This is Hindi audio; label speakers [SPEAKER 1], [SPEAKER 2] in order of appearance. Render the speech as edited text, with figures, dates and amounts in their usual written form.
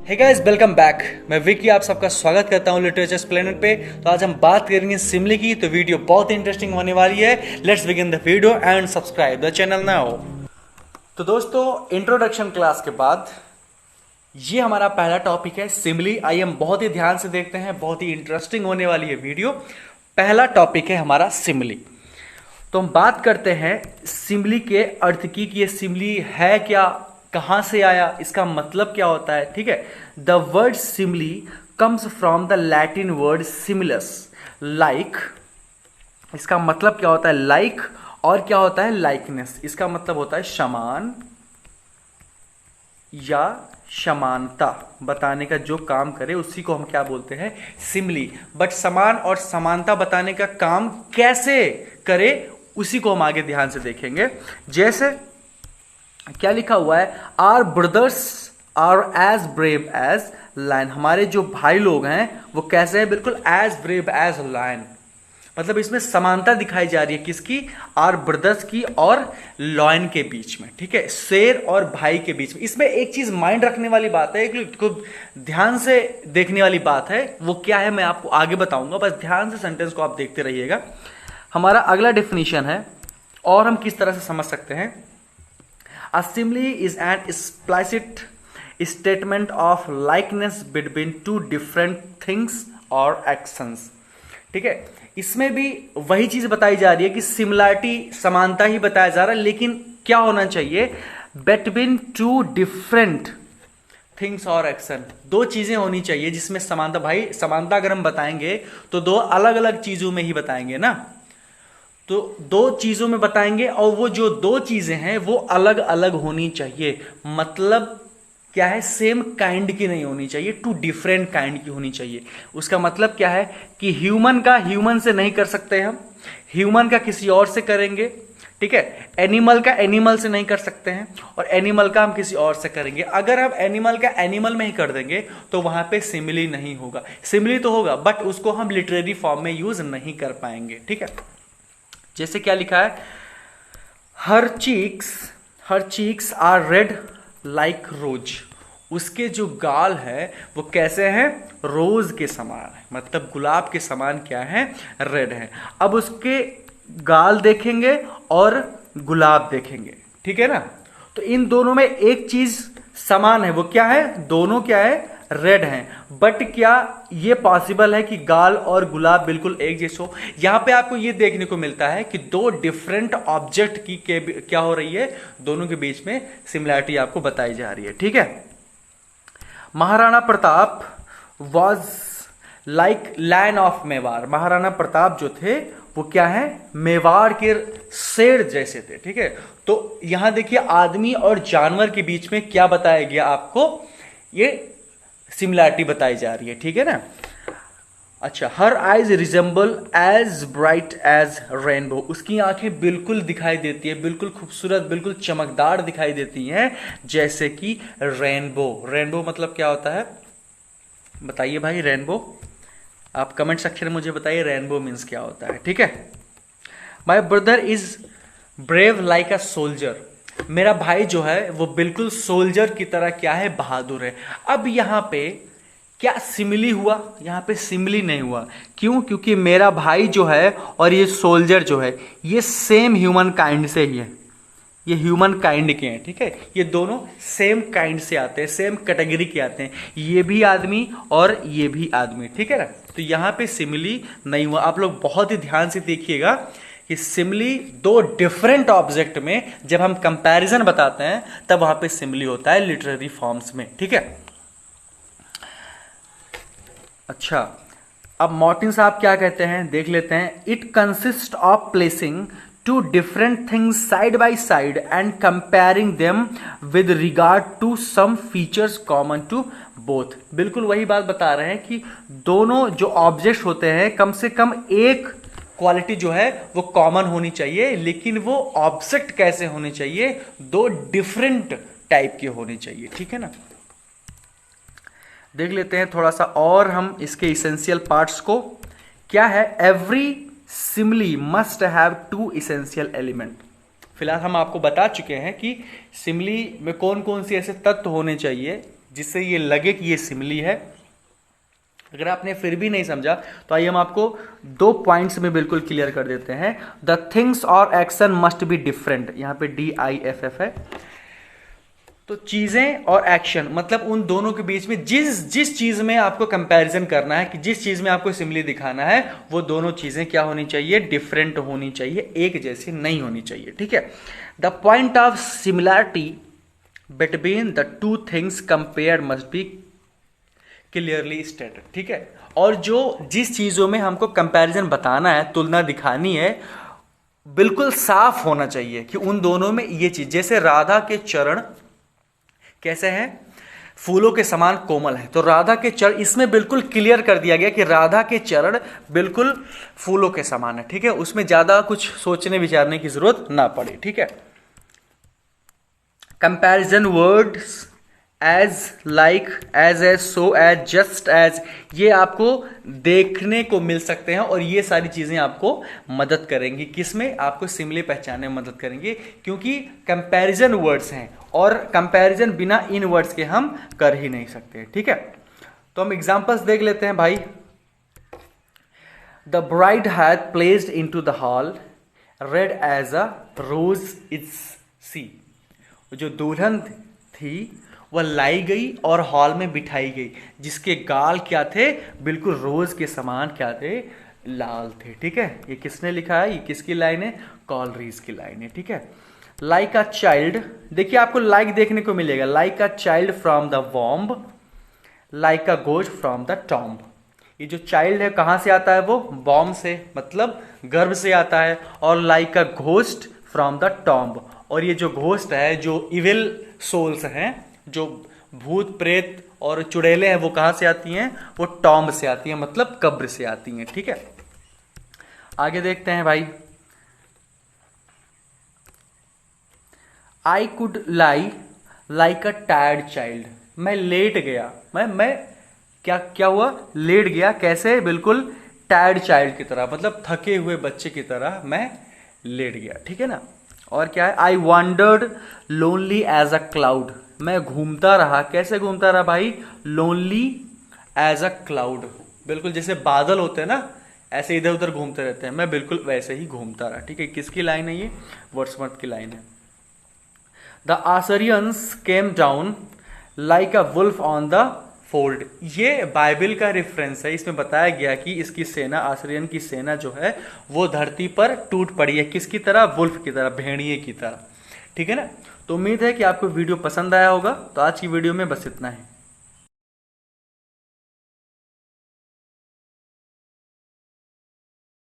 [SPEAKER 1] Hey guys, welcome back. मैं विकी आप सबका स्वागत करता हूं लिटरेचर प्लेनेट पे। तो आज हम बात करेंगे सिमली की। तो वीडियो बहुत ही इंटरेस्टिंग होने वाली है। Let's begin the video and subscribe the channel now. तो दोस्तों, इंट्रोडक्शन क्लास के बाद ये हमारा पहला टॉपिक है सिमली। आइए हम बहुत ही ध्यान से देखते हैं, बहुत ही इंटरेस्टिंग होने वाली है वीडियो। पहला टॉपिक है हमारा सिमली। तो हम बात करते हैं सिमली के अर्थ की कि ये सिमली है क्या, कहां से आया, इसका मतलब क्या होता है। ठीक है, the word simile comes from the Latin word similis, like. इसका मतलब क्या होता है, लाइक। और क्या होता है, लाइकनेस। इसका मतलब होता है समान या समानता बताने का जो काम करे उसी को हम क्या बोलते हैं, सिमली। बट समान और समानता बताने का काम कैसे करे उसी को हम आगे ध्यान से देखेंगे। जैसे क्या लिखा हुआ है, our brothers are as brave as lion. हमारे जो भाई लोग हैं वो कैसे हैं, बिल्कुल एज ब्रेव एज लायन। मतलब इसमें समानता दिखाई जा रही है किसकी, आर ब्रदर्स की और लॉयन के बीच में। ठीक है, शेर और भाई के बीच में। इसमें एक चीज माइंड रखने वाली बात है, एक ध्यान से देखने वाली बात है। वो क्या है मैं आपको आगे बताऊंगा, बस ध्यान से सेंटेंस को आप देखते रहिएगा। हमारा अगला डेफिनेशन है और हम किस तरह से समझ सकते हैं। A simile is an explicit statement of likeness between two different things or actions। ठीक है, इसमें भी वही चीज बताई जा रही है कि सिमिलरिटी, समानता ही बताया जा रहा है, लेकिन क्या होना चाहिए, बिटवीन टू डिफरेंट थिंग्स और एक्शन। दो चीजें होनी चाहिए जिसमें समानता। भाई समानता अगर हम बताएंगे तो दो अलग अलग चीजों में ही बताएंगे ना, तो दो चीजों में बताएंगे और वो जो दो चीजें हैं वो अलग अलग होनी चाहिए। मतलब क्या है, सेम काइंड की नहीं होनी चाहिए, टू डिफरेंट काइंड की होनी चाहिए। उसका मतलब क्या है कि ह्यूमन का ह्यूमन से नहीं कर सकते हम, ह्यूमन का किसी और से करेंगे। ठीक है, एनिमल का एनिमल से नहीं कर सकते हैं और एनिमल का हम किसी और से करेंगे। अगर हम एनिमल का एनिमल में ही कर देंगे तो वहां पे सिमिली नहीं होगा। सिमिली तो होगा बट उसको हम लिटरेरी फॉर्म में यूज नहीं कर पाएंगे। ठीक है, जैसे क्या लिखा है, her cheeks are red like rose. उसके जो गाल है वो कैसे हैं, रोज के समान है। मतलब गुलाब के समान क्या है, रेड है। अब उसके गाल देखेंगे और गुलाब देखेंगे, ठीक है ना। तो इन दोनों में एक चीज समान है, वो क्या है, दोनों क्या है, रेड हैं। बट क्या ये पॉसिबल है कि गाल और गुलाब बिल्कुल एक जैसे हो। यहां पे आपको ये देखने को मिलता है कि दो डिफरेंट ऑब्जेक्ट की क्या हो रही है, दोनों के बीच में सिमिलरिटी आपको बताई जा रही है। ठीक है, Maharana Pratap was like lion of Mewar. Maharana Pratap जो थे वो क्या है, मेवाड़ के शेर जैसे थे। ठीक है, तो यहां देखिए आदमी और जानवर के बीच में क्या बताया गया आपको, ये सिमिलरिटी बताई जा रही है। ठीक है ना। अच्छा, her eyes resemble as bright as rainbow. उसकी आंखें बिल्कुल दिखाई देती है, बिल्कुल खूबसूरत, बिल्कुल चमकदार दिखाई देती हैं जैसे कि रेनबो। रेनबो मतलब क्या होता है, बताइए भाई। रेनबो आप कमेंट सेक्शन में मुझे बताइए, रेनबो मीन्स क्या होता है। ठीक है, my brother is brave like a soldier. मेरा भाई जो है वो बिल्कुल सोल्जर की तरह क्या है, बहादुर है। अब यहां पे क्या सिमिली हुआ, यहां पे सिमिली नहीं हुआ। क्यों, क्योंकि मेरा भाई जो है और ये सोल्जर जो है ये सेम ह्यूमन काइंड से ही है, ये ह्यूमन काइंड के हैं। ठीक है, ये दोनों सेम काइंड से आते हैं, सेम कैटेगरी के आते हैं, ये भी आदमी और ये भी आदमी। ठीक है ना, तो यहां पे सिमिली नहीं हुआ। आप लोग बहुत ही ध्यान से देखिएगा कि सिमिली दो डिफरेंट ऑब्जेक्ट में जब हम कंपैरिजन बताते हैं तब वहां पे सिमिली होता है लिटरेरी फॉर्म्स में। ठीक है, अच्छा अब मॉर्टिन साहब क्या कहते हैं देख लेते हैं। It consist of placing two different things side by side and comparing them with regard to some features common to both. बिल्कुल वही बात बता रहे हैं कि दोनों जो ऑब्जेक्ट होते हैं कम से कम एक क्वालिटी जो है वो कॉमन होनी चाहिए, लेकिन वो ऑब्जेक्ट कैसे होने चाहिए, दो डिफरेंट टाइप के होने चाहिए। ठीक है ना, देख लेते हैं थोड़ा सा और हम इसके इसेंशियल पार्ट्स को। क्या है, every simile must have two essential element. फिलहाल हम आपको बता चुके हैं कि सिमिली में कौन कौन से ऐसे तत्व होने चाहिए जिससे ये लगे कि ये सिमिली है। अगर आपने फिर भी नहीं समझा तो आइए हम आपको 2 पॉइंट्स में बिल्कुल क्लियर कर देते हैं। द थिंग्स और एक्शन मस्ट बी डिफरेंट, यहाँ पे DIFF है। तो चीजें और एक्शन मतलब उन दोनों के बीच में जिस चीज में आपको कंपैरिजन करना है, कि जिस चीज में आपको सिमिली दिखाना है, वो दोनों चीजें क्या होनी चाहिए, डिफरेंट होनी चाहिए, एक जैसी नहीं होनी चाहिए। ठीक है। The point of similarity between the two things compare must be clearly stated. ठीक है। और जिस चीजों में हमको कंपैरिजन बताना है, तुलना दिखानी है, बिल्कुल साफ होना चाहिए कि उन दोनों में ये चीज, जैसे राधा के चरण कैसे हैं, फूलों के समान कोमल है, तो राधा के चरण इसमें बिल्कुल क्लियर कर दिया गया कि राधा के चरण बिल्कुल फूलों के समान है। ठीक है। उसमें ज्यादा कुछ सोचने विचारने की जरूरत ना पड़े। ठीक है। Comparison words as, like, as, so, as, just as, ये आपको देखने को मिल सकते हैं और ये सारी चीजें आपको मदद करेंगी, किसमें, आपको सिमिली पहचानने में मदद करेंगे, क्योंकि कंपैरिजन वर्ड्स हैं और कंपैरिजन बिना इन वर्ड्स के हम कर ही नहीं सकते। ठीक है। तो हम एग्जांपल्स देख लेते हैं भाई। The bride had placed into the hall red as a rose it's see, जो दुल्हन थी वह लाई गई और हॉल में बिठाई गई, जिसके गाल क्या थे, बिल्कुल रोज के समान क्या थे, लाल थे। ठीक है। ये किसने लिखा है, ये किसकी लाइन है, कॉलरीज की लाइन है। ठीक है। लाइक अ चाइल्ड, देखिए आपको लाइक देखने को मिलेगा, like a child from the womb, like a ghost from the tomb. ये जो चाइल्ड है कहां से आता है, वो बॉम्ब से, मतलब गर्भ से आता है, और like a ghost from the tomb, और ये जो घोस्ट है, जो इविल सोल्स हैं, जो भूत प्रेत और चुड़ैलें हैं, वो कहां से आती हैं, वो टॉम्ब से आती हैं, मतलब कब्र से आती हैं। ठीक है। आगे देखते हैं भाई। I could lie like a tired child, मैं लेट गया, मैं क्या हुआ, लेट गया, कैसे, बिल्कुल टायर्ड चाइल्ड की तरह, मतलब थके हुए बच्चे की तरह मैं लेट गया। ठीक है ना। और क्या है, I wondered lonely as a cloud, मैं घूमता रहा, कैसे घूमता रहा भाई, लोनली एज अ क्लाउड, बिल्कुल जैसे बादल होते हैं ना, ऐसे इधर उधर घूमते रहते हैं, मैं बिल्कुल वैसे ही घूमता रहा। ठीक है। किसकी लाइन है, ये वर्ड्सवर्थ की लाइन है। The Assyrian came down like a wolf on the fold, ये बाइबल का रेफरेंस है। इसमें बताया गया कि इसकी सेना, आसरियन की सेना जो है, वो धरती पर टूट पड़ी है, किसकी तरह, वुल्फ की तरह, भेड़िए की तरह। ठीक है ना। तो उम्मीद है कि आपको वीडियो पसंद आया होगा। तो आज की वीडियो में बस इतना है।